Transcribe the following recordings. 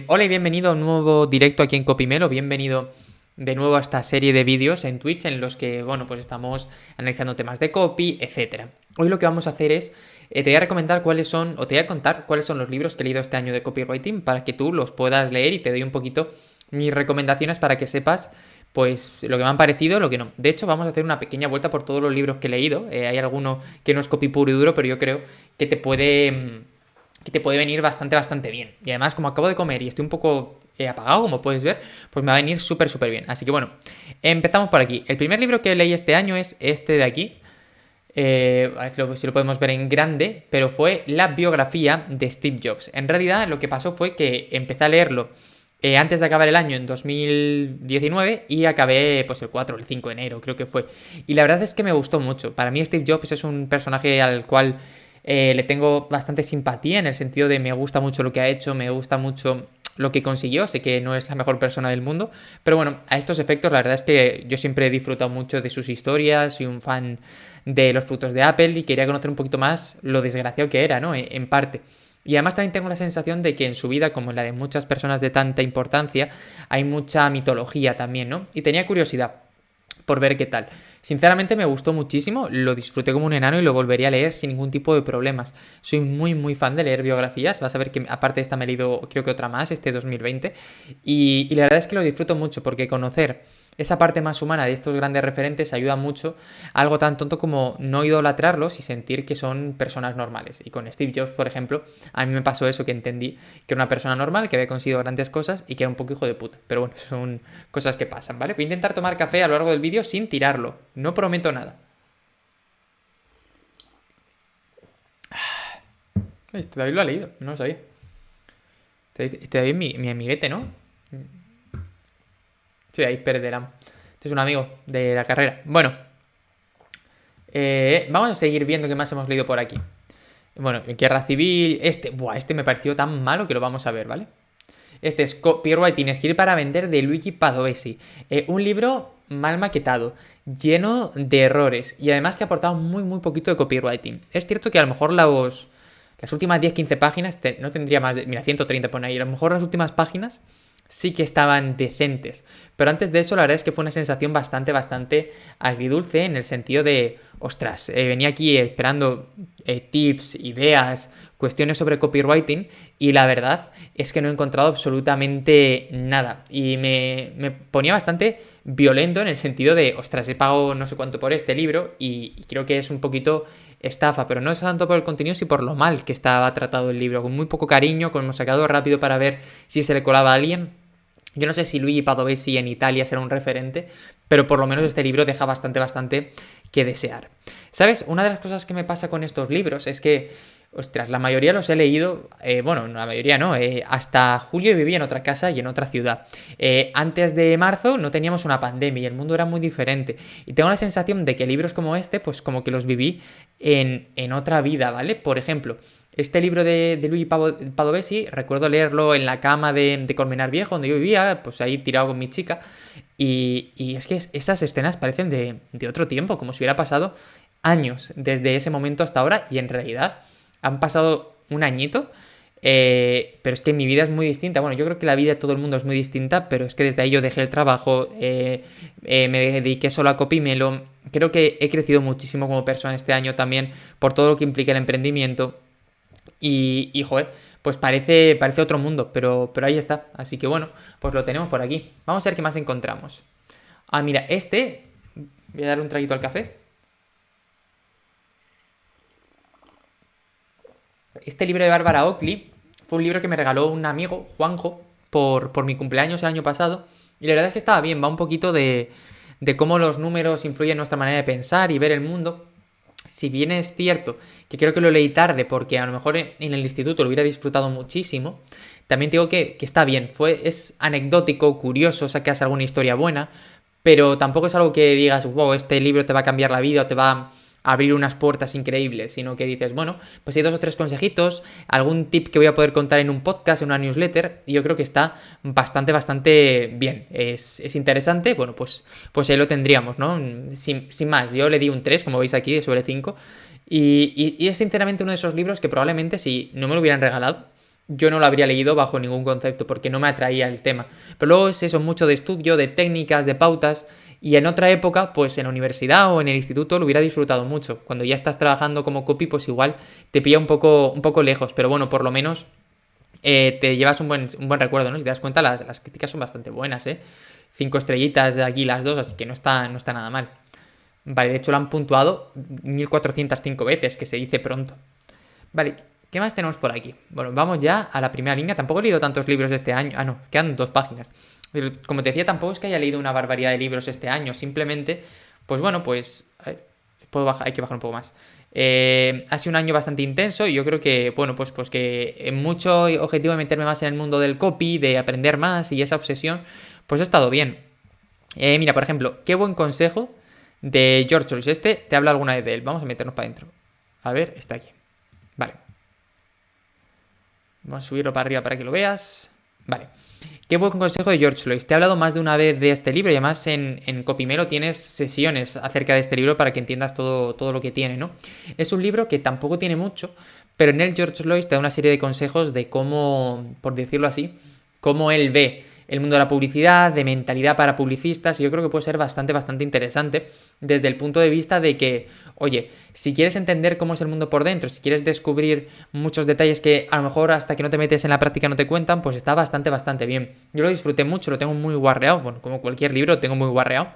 Hola y bienvenido a un nuevo directo aquí en Copimelo, bienvenido de nuevo a esta serie de vídeos en Twitch en los que, bueno, pues estamos analizando temas de copy, etcétera. Hoy lo que vamos a hacer es, te voy a recomendar cuáles son, o te voy a contar cuáles son los libros que he leído este año de copywriting para que tú los puedas leer y te doy un poquito mis recomendaciones para que sepas pues lo que me han parecido, lo que no. De hecho, vamos a hacer una pequeña vuelta por todos los libros que he leído. Hay alguno que no es copy puro y duro, pero yo creo que te puede venir bastante bien. Y además, como acabo de comer y estoy un poco apagado, como puedes ver, pues me va a venir súper bien. Así que bueno, empezamos por aquí. El primer libro que leí este año es este de aquí. A ver si lo podemos ver en grande, pero fue la biografía de Steve Jobs. En realidad, lo que pasó fue que empecé a leerlo antes de acabar el año, en 2019, y acabé pues el 4 o el 5 de enero, creo que fue. Y la verdad es que me gustó mucho. Para mí Steve Jobs es un personaje al cual le tengo bastante simpatía, en el sentido de me gusta mucho lo que ha hecho, me gusta mucho lo que consiguió. Sé que no es la mejor persona del mundo, pero bueno, a estos efectos la verdad es que yo siempre he disfrutado mucho de sus historias, soy un fan de los productos de Apple y quería conocer un poquito más lo desgraciado que era, ¿no? En parte. Y además también tengo la sensación de que en su vida, como en la de muchas personas de tanta importancia, hay mucha mitología también, ¿no? Y tenía curiosidad por ver qué tal. Sinceramente me gustó muchísimo, lo disfruté como un enano y lo volvería a leer sin ningún tipo de problemas. Soy muy fan de leer biografías, vas a ver que aparte de esta me he leído creo que otra más, este 2020, y la verdad es que lo disfruto mucho porque conocer esa parte más humana de estos grandes referentes ayuda mucho a algo tan tonto como no idolatrarlos y sentir que son personas normales. Y con Steve Jobs, por ejemplo, a mí me pasó eso, que entendí que era una persona normal, que había conseguido grandes cosas y que era un poco hijo de puta. Pero bueno, son cosas que pasan, ¿vale? Voy a intentar tomar café a lo largo del vídeo sin tirarlo. No prometo nada. Este David lo ha leído, no lo sabía. Este David es mi amiguete, ¿no? Sí, ahí perderán. Este es un amigo de la carrera. Bueno, vamos a seguir viendo qué más hemos leído por aquí. Bueno, Guerra Civil, este me pareció tan malo que lo vamos a ver, ¿vale? Este es Copywriting, escribir para vender, de Luigi Padovesi. Un libro mal maquetado, lleno de errores y además que ha aportado muy poquito de copywriting. Es cierto que a lo mejor las últimas 10-15 páginas no tendría más de... Mira, 130 pone ahí. A lo mejor las últimas páginas sí que estaban decentes. Pero antes de eso, la verdad es que fue una sensación bastante agridulce, en el sentido de, ostras, venía aquí esperando tips, ideas, cuestiones sobre copywriting, y la verdad es que no he encontrado absolutamente nada. Y me ponía bastante violento, en el sentido de, ostras, he pagado no sé cuánto por este libro y creo que es un poquito estafa, pero no es tanto por el contenido, sino por lo mal que estaba tratado el libro, con muy poco cariño, con hemos sacado rápido para ver si se le colaba a alguien. Yo no sé si Luigi Padovesi en Italia será un referente, pero por lo menos este libro deja bastante que desear. ¿Sabes? Una de las cosas que me pasa con estos libros es que, ostras, la mayoría los he leído, bueno, la mayoría no, hasta julio vivía en otra casa y en otra ciudad. Antes de marzo no teníamos una pandemia y el mundo era muy diferente. Y tengo la sensación de que libros como este, pues como que los viví en otra vida, ¿vale? Por ejemplo, este libro de Luigi Padovesi, recuerdo leerlo en la cama de Colmenar Viejo, donde yo vivía, pues ahí tirado con mi chica. Y es que esas escenas parecen de otro tiempo, como si hubiera pasado años desde ese momento hasta ahora, y en realidad han pasado un añito, pero es que mi vida es muy distinta. Bueno, yo creo que la vida de todo el mundo es muy distinta, pero es que desde ahí yo dejé el trabajo, me dediqué solo a Copimelo. Creo que he crecido muchísimo como persona este año también por todo lo que implica el emprendimiento. Y joder, pues parece otro mundo, pero ahí está. Así que bueno, pues lo tenemos por aquí. Vamos a ver qué más encontramos. Ah, mira, voy a darle un traguito al café. Este libro de Bárbara Oakley fue un libro que me regaló un amigo, Juanjo, por mi cumpleaños el año pasado. Y la verdad es que estaba bien, va un poquito de cómo los números influyen en nuestra manera de pensar y ver el mundo. Si bien es cierto que creo que lo leí tarde porque a lo mejor en el instituto lo hubiera disfrutado muchísimo, también digo que está bien. Es anecdótico, curioso, sacas alguna historia buena, pero tampoco es algo que digas, wow, este libro te va a cambiar la vida o te va a abrir unas puertas increíbles, sino que dices, bueno, pues hay 2 o 3 consejitos, algún tip que voy a poder contar en un podcast, en una newsletter, y yo creo que está bastante bien. Es interesante, bueno, pues ahí lo tendríamos, ¿no? Sin más, yo le di un 3, como veis aquí, sobre 5, y es sinceramente uno de esos libros que probablemente si no me lo hubieran regalado, yo no lo habría leído bajo ningún concepto, porque no me atraía el tema. Pero luego es eso, mucho de estudio, de técnicas, de pautas, y en otra época, pues en la universidad o en el instituto lo hubiera disfrutado mucho. Cuando ya estás trabajando como copy, pues igual te pilla un poco lejos, pero bueno, por lo menos te llevas un buen recuerdo, ¿no? Si te das cuenta, las críticas son bastante buenas, ¿eh? 5 estrellitas de aquí las dos, así que no está nada mal. Vale, de hecho lo han puntuado 1405 veces, que se dice pronto. Vale, ¿qué más tenemos por aquí? Bueno, vamos ya a la primera línea. Tampoco he leído tantos libros este año. Ah, no, quedan 2 páginas. Pero como te decía, tampoco es que haya leído una barbaridad de libros este año. Simplemente, pues bueno, pues... A ver, hay que bajar un poco más. Ha sido un año bastante intenso y yo creo que, bueno, pues que mucho objetivo de meterme más en el mundo del copy, de aprender más y esa obsesión, pues ha estado bien. Mira, por ejemplo, qué buen consejo de George Soros. Este te habla alguna vez de él. Vamos a meternos para adentro. A ver, está aquí. Vale. Vamos a subirlo para arriba para que lo veas. Vale. Qué buen consejo de George Lois. Te he hablado más de una vez de este libro y además en Copimelo tienes sesiones acerca de este libro para que entiendas todo lo que tiene, ¿no? Es un libro que tampoco tiene mucho, pero en él George Lois te da una serie de consejos de cómo, por decirlo así, cómo él ve el mundo de la publicidad, de mentalidad para publicistas, y yo creo que puede ser bastante interesante desde el punto de vista de que, oye, si quieres entender cómo es el mundo por dentro, si quieres descubrir muchos detalles que a lo mejor hasta que no te metes en la práctica no te cuentan, pues está bastante bien. Yo lo disfruté mucho, lo tengo muy guarreado, bueno, como cualquier libro lo tengo muy guarreado.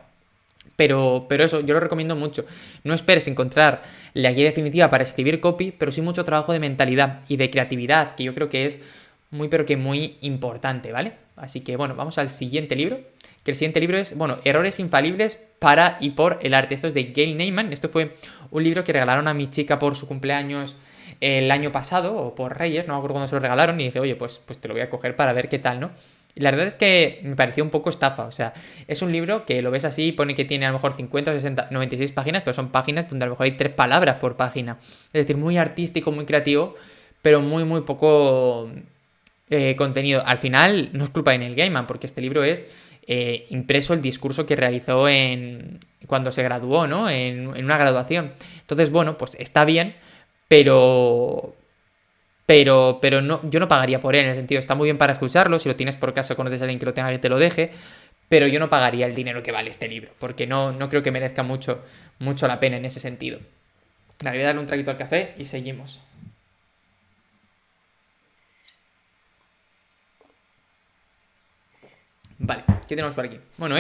Pero eso, yo lo recomiendo mucho. No esperes encontrar la guía definitiva para escribir copy, pero sí mucho trabajo de mentalidad y de creatividad, que yo creo que es pero que muy importante, ¿vale? Así que bueno, vamos al siguiente libro, que el siguiente libro es, bueno, Errores infalibles para y por el arte. Esto es de Gail Neyman. Esto fue un libro que regalaron a mi chica por su cumpleaños el año pasado, o por Reyes, no me acuerdo cuándo se lo regalaron, y dije, oye, pues te lo voy a coger para ver qué tal, ¿no? Y la verdad es que me pareció un poco estafa, o sea, es un libro que lo ves así y pone que tiene a lo mejor 50, 60, 96 páginas, pero son páginas donde a lo mejor hay 3 palabras por página. Es decir, muy artístico, muy creativo, pero muy poco contenido. Al final no es culpa de Neil Gaiman, porque este libro es impreso el discurso que realizó cuando se graduó, ¿no? En una graduación. Entonces, bueno, pues está bien, pero... no, yo no pagaría por él, en el sentido, está muy bien para escucharlo, si lo tienes por casa, conoces a alguien que lo tenga, que te lo deje, pero yo no pagaría el dinero que vale este libro, porque no creo que merezca mucho la pena en ese sentido. Vale, voy a darle un traguito al café y seguimos. Vale, ¿qué tenemos por aquí? Bueno,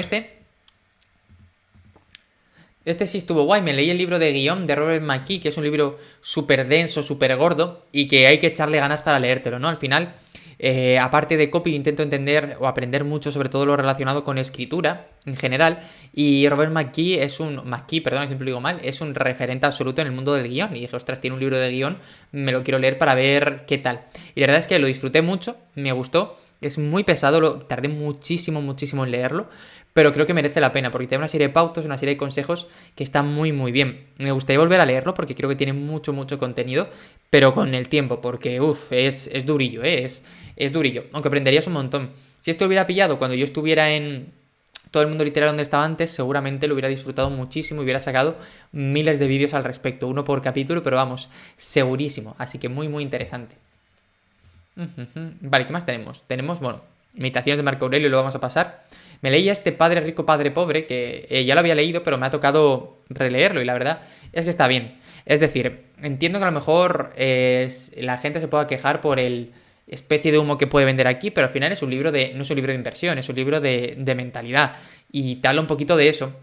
Este sí estuvo guay, me leí el libro de guión de Robert McKee, que es un libro súper denso, súper gordo, y que hay que echarle ganas para leértelo, ¿no? Al final, aparte de copy, intento entender o aprender mucho sobre todo lo relacionado con escritura en general, y Robert McKee, perdón, siempre lo digo mal, es un referente absoluto en el mundo del guión, y dije, ostras, tiene un libro de guión, me lo quiero leer para ver qué tal. Y la verdad es que lo disfruté mucho, me gustó, es muy pesado, tardé muchísimo en leerlo, pero creo que merece la pena, porque tiene una serie de pautas, una serie de consejos que están muy bien. Me gustaría volver a leerlo porque creo que tiene mucho contenido, pero con el tiempo, porque es durillo, es durillo, aunque aprenderías un montón. Si esto lo hubiera pillado cuando yo estuviera en todo el mundo literario donde estaba antes, seguramente lo hubiera disfrutado muchísimo y hubiera sacado miles de vídeos al respecto, uno por capítulo, pero vamos, segurísimo, así que muy interesante. Vale, ¿qué más tenemos? Tenemos, bueno, Meditaciones de Marco Aurelio, lo vamos a pasar. Me leí este Padre Rico, Padre Pobre, que ya lo había leído, pero me ha tocado releerlo y la verdad es que está bien. Es decir, entiendo que a lo mejor la gente se pueda quejar por el especie de humo que puede vender aquí, pero al final es un libro no es un libro de inversión, es un libro de mentalidad y te habla un poquito de eso.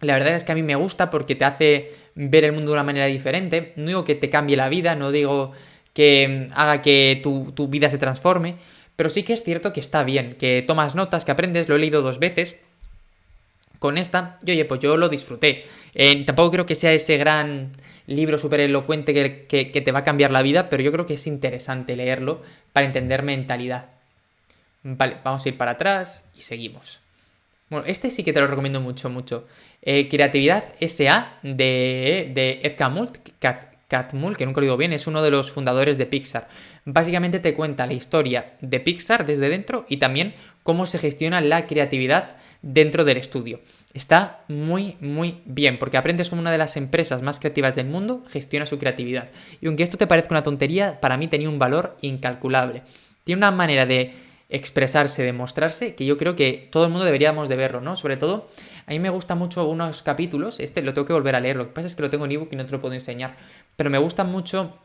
La verdad es que a mí me gusta porque te hace ver el mundo de una manera diferente. No digo que te cambie la vida, no digo que haga que tu vida se transforme, pero sí que es cierto que está bien, que tomas notas, que aprendes, lo he leído 2 veces con esta, y oye, pues yo lo disfruté. Tampoco creo que sea ese gran libro súper elocuente que te va a cambiar la vida, pero yo creo que es interesante leerlo para entender mentalidad. Vale, vamos a ir para atrás y seguimos. Bueno, este sí que te lo recomiendo mucho. Creatividad S.A. de Ed Catmull, que nunca lo digo bien, es uno de los fundadores de Pixar. Básicamente te cuenta la historia de Pixar desde dentro y también cómo se gestiona la creatividad dentro del estudio. Está muy, muy bien, porque aprendes cómo una de las empresas más creativas del mundo gestiona su creatividad. Y aunque esto te parezca una tontería, para mí tenía un valor incalculable. Tiene una manera de expresarse, de mostrarse, que yo creo que todo el mundo deberíamos de verlo, ¿no? Sobre todo, a mí me gustan mucho unos capítulos, este lo tengo que volver a leer, lo que pasa es que lo tengo en ebook y no te lo puedo enseñar, pero me gustan mucho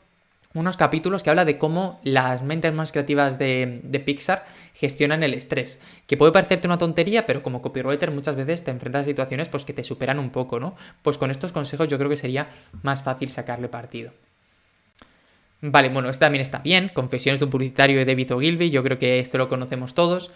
unos capítulos que habla de cómo las mentes más creativas de Pixar gestionan el estrés. Que puede parecerte una tontería, pero como copywriter muchas veces te enfrentas a situaciones pues, que te superan un poco, ¿no? Pues con estos consejos yo creo que sería más fácil sacarle partido. Vale, bueno, este también está bien. Confesiones de un publicitario de David Ogilvy, yo creo que esto lo conocemos todos.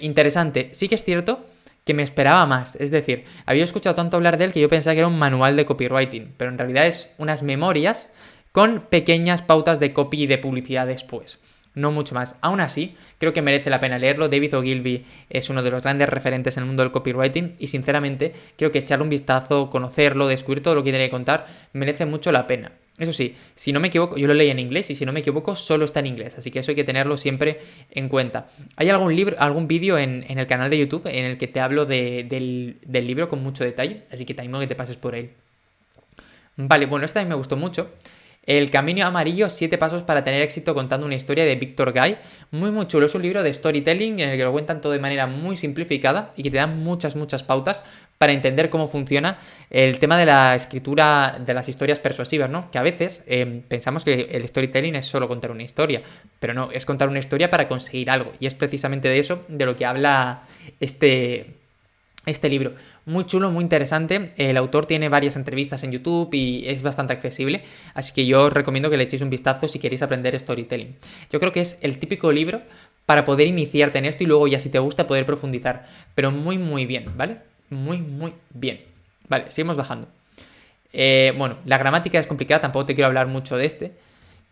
Interesante. Sí que es cierto que me esperaba más. Es decir, había escuchado tanto hablar de él que yo pensaba que era un manual de copywriting, pero en realidad es unas memorias con pequeñas pautas de copy y de publicidad después. No mucho más. Aún así, creo que merece la pena leerlo. David Ogilvy es uno de los grandes referentes en el mundo del copywriting y sinceramente creo que echarle un vistazo, conocerlo, descubrir todo lo que tiene que contar, merece mucho la pena. Eso sí, si no me equivoco, yo lo leí en inglés y si no me equivoco solo está en inglés, así que eso hay que tenerlo siempre en cuenta. Hay algún libro, algún vídeo en el canal de YouTube en el que te hablo del libro con mucho detalle, así que te animo a que te pases por él. Vale, bueno, este también me gustó mucho. El Camino Amarillo, 7 pasos para tener éxito contando una historia de Víctor Gay. Muy, muy chulo. Es un libro de storytelling en el que lo cuentan todo de manera muy simplificada y que te dan muchas, muchas pautas para entender cómo funciona el tema de la escritura de las historias persuasivas, ¿no? Que a veces pensamos que el storytelling es solo contar una historia, pero no, es contar una historia para conseguir algo. Y es precisamente de eso de lo que habla este libro. Muy chulo, muy interesante. El autor tiene varias entrevistas en YouTube y es bastante accesible, así que yo os recomiendo que le echéis un vistazo si queréis aprender storytelling. Yo creo que es el típico libro para poder iniciarte en esto y luego ya si te gusta poder profundizar, pero muy muy bien, ¿vale? Muy muy bien. Vale, seguimos bajando. Bueno, la gramática es complicada, tampoco te quiero hablar mucho de este,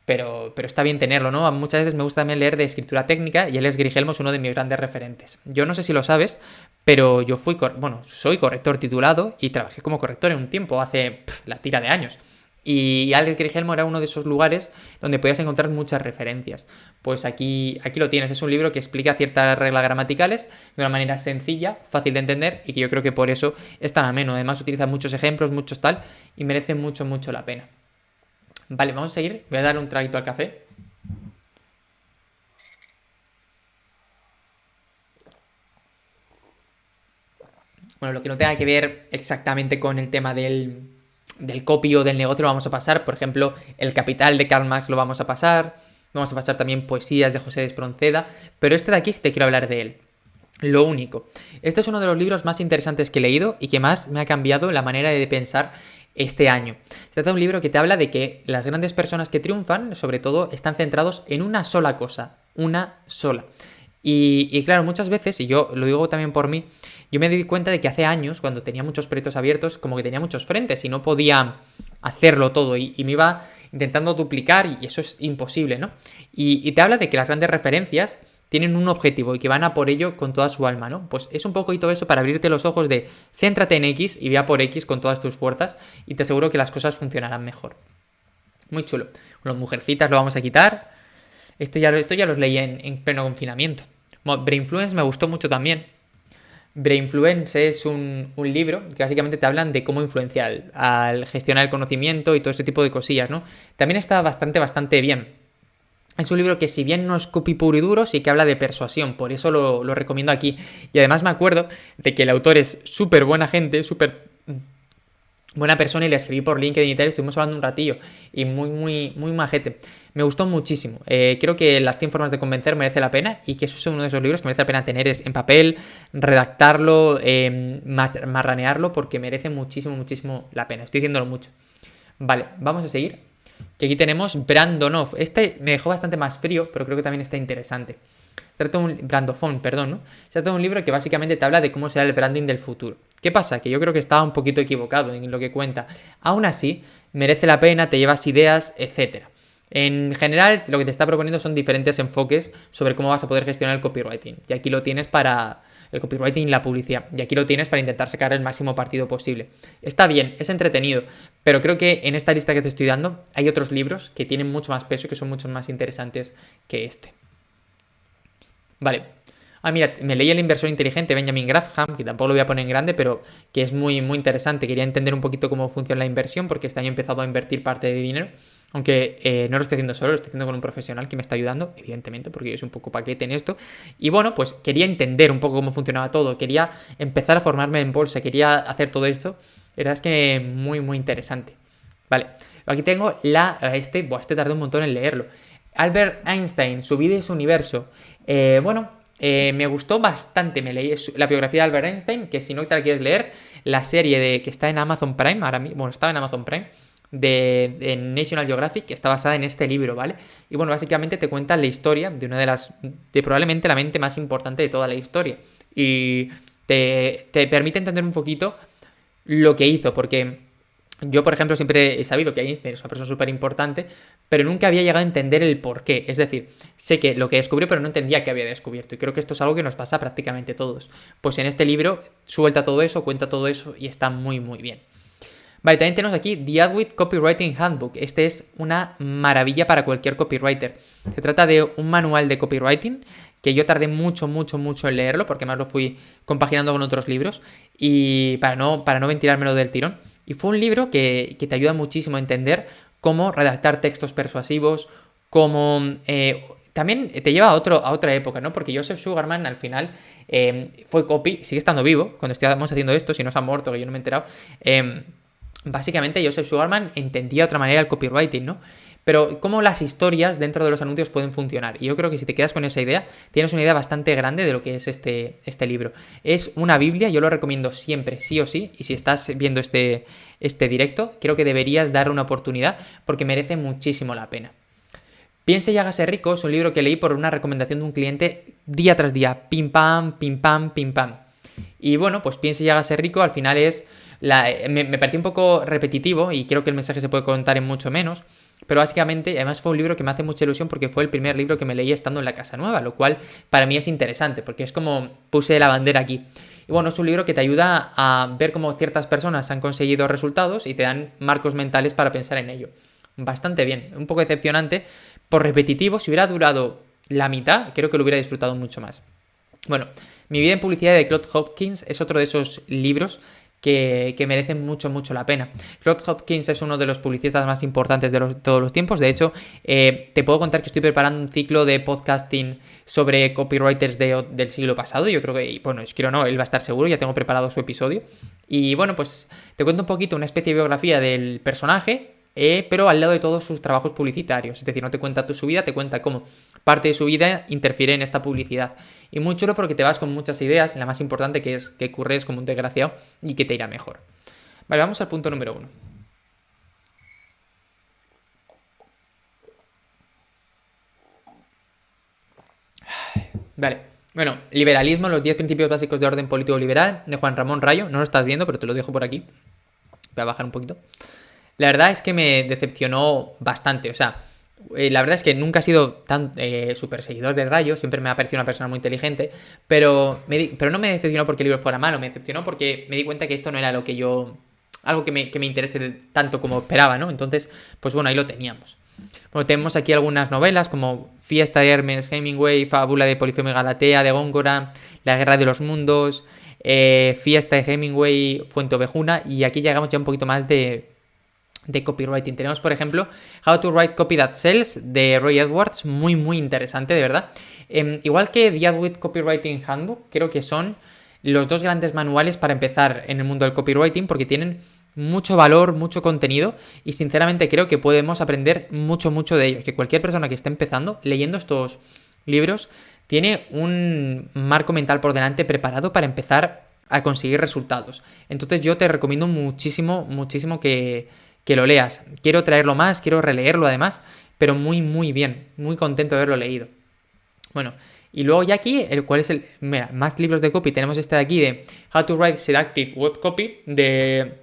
pero está bien tenerlo, ¿no? Muchas veces me gusta también leer de escritura técnica y Alex Grigelmo es uno de mis grandes referentes. Yo no sé si lo sabes, pero yo soy corrector titulado y trabajé como corrector en un tiempo, hace la tira de años. Y Alex Grigelmo era uno de esos lugares donde podías encontrar muchas referencias. Pues aquí lo tienes, es un libro que explica ciertas reglas gramaticales de una manera sencilla, fácil de entender y que yo creo que por eso es tan ameno. Además utiliza muchos ejemplos, muchos tal, y merece mucho, mucho la pena. Vale, vamos a seguir. Voy a darle un traguito al café. Bueno, lo que no tenga que ver exactamente con el tema del copy o del negocio lo vamos a pasar. Por ejemplo, El Capital de Karl Marx lo vamos a pasar. Vamos a pasar también Poesías de José de Espronceda. Pero este de aquí sí te quiero hablar de él. Lo único. Este es uno de los libros más interesantes que he leído y que más me ha cambiado la manera de pensar este año. Se trata de un libro que te habla de que las grandes personas que triunfan, sobre todo, están centrados en una sola cosa, una sola. Y claro, muchas veces, y yo lo digo también por mí, yo me di cuenta de que hace años, cuando tenía muchos proyectos abiertos, como que tenía muchos frentes y no podía hacerlo todo y me iba intentando duplicar y eso es imposible, ¿no? Y te habla de que las grandes referencias tienen un objetivo y que van a por ello con toda su alma, ¿no? Pues es un poquito eso para abrirte los ojos de céntrate en X y ve a por X con todas tus fuerzas y te aseguro que las cosas funcionarán mejor. Muy chulo. Bueno, Mujercitas lo vamos a quitar. Esto ya los leí en pleno confinamiento. Bueno, Brainfluence me gustó mucho también. Brainfluence es un libro que básicamente te hablan de cómo influenciar al gestionar el conocimiento y todo ese tipo de cosillas, ¿no? También está bastante bien. Es un libro que si bien no es copy puro y duro, sí que habla de persuasión, por eso lo recomiendo aquí. Y además me acuerdo de que el autor es súper buena gente, súper buena persona y le escribí por LinkedIn y tal, estuvimos hablando un ratillo y muy majete. Me gustó muchísimo. Creo que Las 100 formas de convencer merece la pena y que eso es uno de esos libros que merece la pena tener en papel, redactarlo, marranearlo porque merece muchísimo la pena. Estoy diciéndolo mucho. Vale, vamos a seguir. Que aquí tenemos Brandonov. Este me dejó bastante más frío, pero creo que también está interesante. Se trata de un Brandofón, perdón, ¿no? Se trata de un libro que básicamente te habla de cómo será el branding del futuro. ¿Qué pasa? Que yo creo que estaba un poquito equivocado en lo que cuenta. Aún así, merece la pena, te llevas ideas, etcétera. En general, lo que te está proponiendo son diferentes enfoques sobre cómo vas a poder gestionar el copywriting. Y aquí lo tienes para el copywriting y la publicidad. Y aquí lo tienes para intentar sacar el máximo partido posible. Está bien, es entretenido, pero creo que en esta lista que te estoy dando hay otros libros que tienen mucho más peso y que son mucho más interesantes que este. Vale. Mira, me leí El inversor inteligente, Benjamin Graham, que tampoco lo voy a poner en grande, pero que es muy, muy interesante. Quería entender un poquito cómo funciona la inversión, porque este año he empezado a invertir parte de dinero, aunque no lo estoy haciendo solo, lo estoy haciendo con un profesional que me está ayudando, evidentemente, porque yo soy un poco paquete en esto. Y bueno, pues quería entender un poco cómo funcionaba todo, quería empezar a formarme en bolsa, quería hacer todo esto. La verdad es que muy, muy interesante. Vale, aquí tengo este tardé un montón en leerlo. Albert Einstein, su vida y su universo. Me gustó bastante, me leí la biografía de Albert Einstein, que si no te la quieres leer, la serie que está en Amazon Prime, ahora mismo, bueno, estaba en Amazon Prime, de National Geographic, que está basada en este libro, ¿vale? Y bueno, básicamente te cuenta la historia de una de probablemente la mente más importante de toda la historia. Y te permite entender un poquito lo que hizo, porque yo, por ejemplo, siempre he sabido que Einstein es una persona súper importante, pero nunca había llegado a entender el por qué. Es decir, sé que lo que descubrió, pero no entendía que había descubierto. Y creo que esto es algo que nos pasa a prácticamente todos. Pues en este libro suelta todo eso, cuenta todo eso y está muy, muy bien. Vale, también tenemos aquí The Adweek Copywriting Handbook. Este es una maravilla para cualquier copywriter. Se trata de un manual de copywriting que yo tardé mucho, mucho, mucho en leerlo, porque más lo fui compaginando con otros libros, y para no ventilármelo del tirón. Y fue un libro que te ayuda muchísimo a entender cómo redactar textos persuasivos, cómo... también te lleva a otra época, ¿no? Porque Joseph Sugarman al final fue copy, sigue estando vivo, cuando estamos haciendo esto, si no se ha muerto, que yo no me he enterado. Básicamente Joseph Sugarman entendía de otra manera el copywriting, ¿no? Pero cómo las historias dentro de los anuncios pueden funcionar. Y yo creo que si te quedas con esa idea, tienes una idea bastante grande de lo que es este libro. Es una Biblia, yo lo recomiendo siempre, sí o sí. Y si estás viendo este directo, creo que deberías dar una oportunidad porque merece muchísimo la pena. Piense y hágase rico es un libro que leí por una recomendación de un cliente día tras día. Pim pam, pim pam, pim pam. Y bueno, pues Piense y hágase rico al final es... me pareció un poco repetitivo y creo que el mensaje se puede contar en mucho menos, pero básicamente, además fue un libro que me hace mucha ilusión porque fue el primer libro que me leí estando en la casa nueva, lo cual para mí es interesante porque es como puse la bandera aquí. Y bueno, es un libro que te ayuda a ver cómo ciertas personas han conseguido resultados y te dan marcos mentales para pensar en ello. Bastante bien, un poco decepcionante por repetitivo. Si hubiera durado la mitad, creo que lo hubiera disfrutado mucho más. Bueno, Mi vida en publicidad de Claude Hopkins es otro de esos libros que merecen mucho, mucho la pena. Claude Hopkins es uno de los publicistas más importantes de todos los tiempos. De hecho, te puedo contar que estoy preparando un ciclo de podcasting sobre copywriters del siglo pasado. Yo creo que, bueno, él va a estar seguro, ya tengo preparado su episodio. Y bueno, pues te cuento un poquito una especie de biografía del personaje, pero al lado de todos sus trabajos publicitarios. Es decir, no te cuenta su vida, te cuenta cómo parte de su vida interfiere en esta publicidad. Y muy chulo porque te vas con muchas ideas, la más importante que es que curres como un desgraciado y que te irá mejor. Vale, vamos al punto número 1. Vale, bueno, liberalismo, los 10 principios básicos de orden político liberal, de Juan Ramón Rayo. No lo estás viendo, pero te lo dejo por aquí. Voy a bajar un poquito. La verdad es que me decepcionó bastante, o sea, la verdad es que nunca he sido tan súper seguidor de Rayo, siempre me ha parecido una persona muy inteligente, pero no me decepcionó porque el libro fuera malo, me decepcionó porque me di cuenta que esto no era algo que me interese tanto como esperaba, ¿no? Entonces, pues bueno, ahí lo teníamos. Bueno, tenemos aquí algunas novelas como Fiesta de Ernest Hemingway, Fábula de Polifemo y Galatea, de Góngora, La Guerra de los Mundos, Fiesta de Hemingway, Fuente Ovejuna, y aquí llegamos ya un poquito más de copywriting. Tenemos, por ejemplo, How to Write Copy That Sells de Roy Edwards, muy, muy interesante, de verdad. Igual que The Adweek Copywriting Handbook, creo que son los dos grandes manuales para empezar en el mundo del copywriting porque tienen mucho valor, mucho contenido y sinceramente creo que podemos aprender mucho, mucho de ellos. Que cualquier persona que esté empezando leyendo estos libros tiene un marco mental por delante preparado para empezar a conseguir resultados. Entonces yo te recomiendo muchísimo, muchísimo que lo leas. Quiero traerlo más, quiero releerlo además, pero muy, muy bien. Muy contento de haberlo leído. Bueno, y luego ya aquí, ¿cuál es mira, más libros de copy. Tenemos este de aquí de How to Write Seductive Web Copy de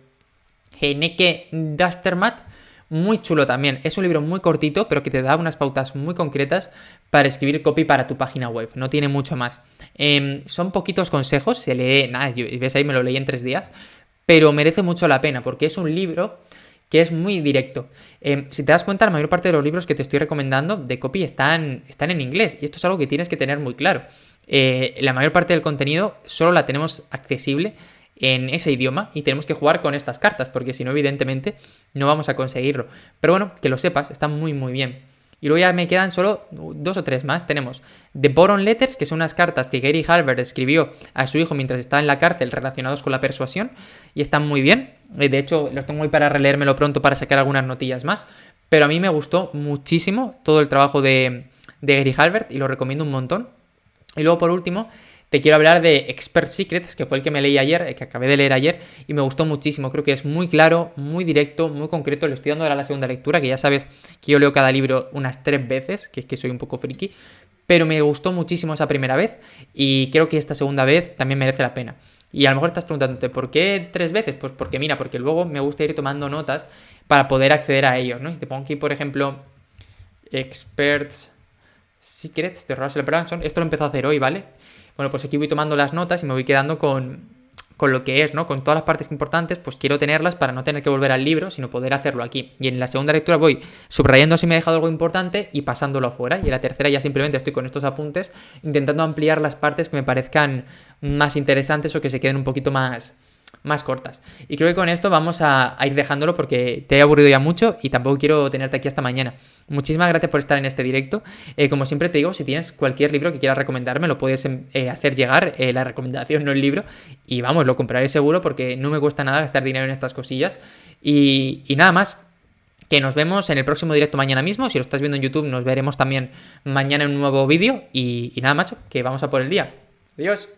Heineke Dustermatt. muy chulo también. Es un libro muy cortito, pero que te da unas pautas muy concretas para escribir copy para tu página web. No tiene mucho más. Son poquitos consejos, se lee, nada, ves ahí, me lo leí en 3 días, pero merece mucho la pena porque es un libro que es muy directo. Si te das cuenta, la mayor parte de los libros que te estoy recomendando de copy están en inglés, y esto es algo que tienes que tener muy claro. La mayor parte del contenido solo la tenemos accesible en ese idioma y tenemos que jugar con estas cartas, porque si no, evidentemente, no vamos a conseguirlo. Pero bueno, que lo sepas, está muy muy bien. Y luego ya me quedan solo 2 o 3 más. Tenemos The Boron Letters, que son unas cartas que Gary Halbert escribió a su hijo mientras estaba en la cárcel relacionados con la persuasión, y están muy bien. De hecho, los tengo ahí para releérmelo pronto para sacar algunas notillas más. Pero a mí me gustó muchísimo todo el trabajo de Gary Halbert y lo recomiendo un montón. Y luego, por último, te quiero hablar de Expert Secrets, que fue el que me leí ayer, que acabé de leer ayer, y me gustó muchísimo. Creo que es muy claro, muy directo, muy concreto. Le estoy dando ahora la segunda lectura, que ya sabes que yo leo cada libro unas 3 veces, que es que soy un poco friki, pero me gustó muchísimo esa primera vez y creo que esta segunda vez también merece la pena. Y a lo mejor estás preguntándote, ¿por qué 3 veces? Pues porque mira, porque luego me gusta ir tomando notas para poder acceder a ellos, ¿no? Si te pongo aquí, por ejemplo, Experts Secrets de Russell Brunson, esto lo empezó a hacer hoy, ¿vale? Bueno, pues aquí voy tomando las notas y me voy quedando con lo que es, ¿no? Con todas las partes importantes, pues quiero tenerlas para no tener que volver al libro, sino poder hacerlo aquí. Y en la segunda lectura voy subrayando si me he dejado algo importante y pasándolo afuera. Y en la tercera ya simplemente estoy con estos apuntes, intentando ampliar las partes que me parezcan más interesantes o que se queden un poquito más cortas. Y creo que con esto vamos a ir dejándolo porque te he aburrido ya mucho y tampoco quiero tenerte aquí hasta mañana. Muchísimas gracias por estar en este directo. Como siempre te digo, si tienes cualquier libro que quieras recomendarme, lo puedes hacer llegar, la recomendación, no el libro, y vamos, lo compraré seguro porque no me cuesta nada gastar dinero en estas cosillas. Y nada más. Que nos vemos en el próximo directo mañana mismo. Si lo estás viendo en YouTube, nos veremos también mañana en un nuevo vídeo. Y nada, macho, que vamos a por el día. Adiós.